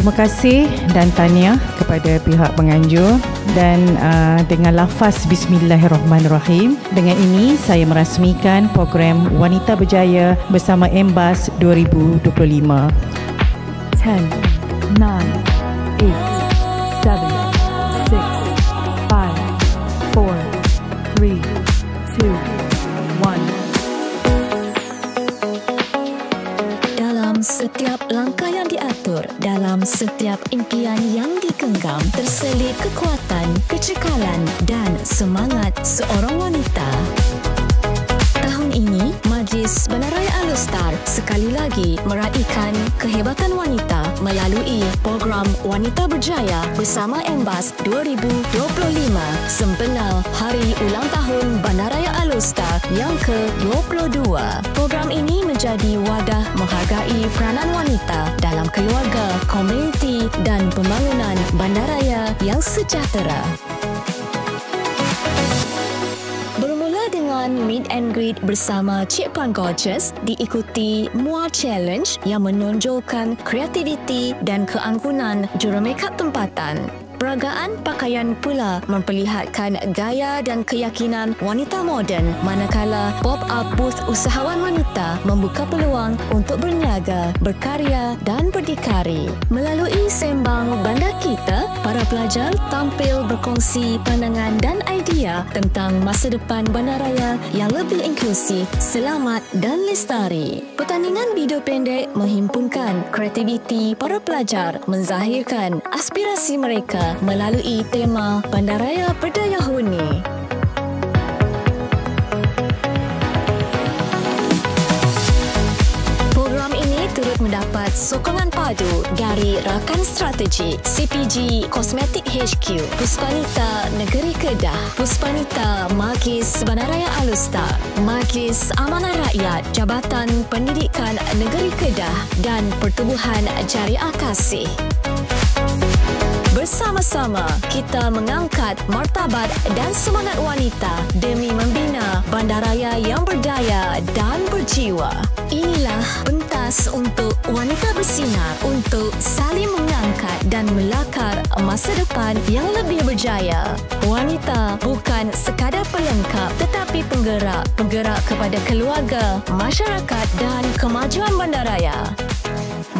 terima kasih dan tahniah kepada pihak penganjur dan dengan lafaz Bismillahirrahmanirrahim. Dengan ini saya merasmikan program Wanita Berjaya bersama MBAS 2025. 10, 9, 8, 7, 6, 5, 4, 3, 2, 1. Dalam setiap langkah yang diatur, dalam setiap impian yang digenggam, terselit kekuatan, kecekalan dan semangat seorang wanita. Tahun ini, Majlis Bandaraya Al-Star sekali lagi meraihkan kehebatan wanita melalui program Wanita Berjaya bersama MBAS 2025 sempena Hari Ulang Tahun Bandaraya Al-Star yang ke-22. Program ini menjadi wadah menghargai peranan wanita dalam keluarga, komuniti dan pembangunan bandaraya yang sejahtera. Dengan meet and greet bersama Cik Puan Gorgeous diikuti MUA Challenge yang menonjolkan kreativiti dan keanggunan jurumakeup tempatan. Peragaan pakaian pula memperlihatkan gaya dan keyakinan wanita moden, manakala pop-up booth usahawan wanita membuka peluang untuk berniaga, berkarya dan berdikari. Melalui sembang bandar kita, para pelajar tampil berkongsi pandangan dan idea tentang masa depan bandaraya yang lebih inklusif, selamat dan lestari. Pertandingan video pendek menghimpunkan kreativiti para pelajar menzahirkan aspirasi mereka melalui tema Bandaraya Berdaya Huni. Program ini turut mendapat sokongan padu dari Rakan Strategi, CPG Kosmetik HQ, Puspanita Negeri Kedah, Puspanita Majlis Bandaraya Al-Star, Majlis Amanah Rakyat, Jabatan Pendidikan Negeri Kedah dan Pertubuhan Jariah Kasih. Bersama-sama, kita mengangkat martabat dan semangat wanita demi membina bandaraya yang berdaya dan berjiwa. Inilah pentas untuk wanita bersinar untuk saling mengangkat dan melakar masa depan yang lebih berjaya. Wanita bukan sekadar pelengkap tetapi penggerak kepada keluarga, masyarakat dan kemajuan bandaraya.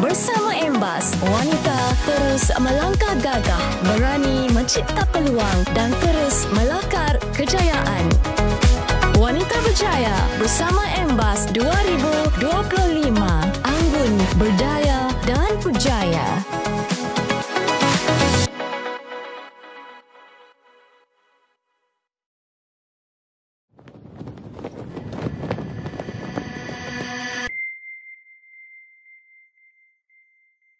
Bersama MBAS, wanita terus melangkah gagah, berani mencipta peluang dan terus melakar kejayaan. Wanita Berjaya bersama MBAS 2025, anggun berdaya.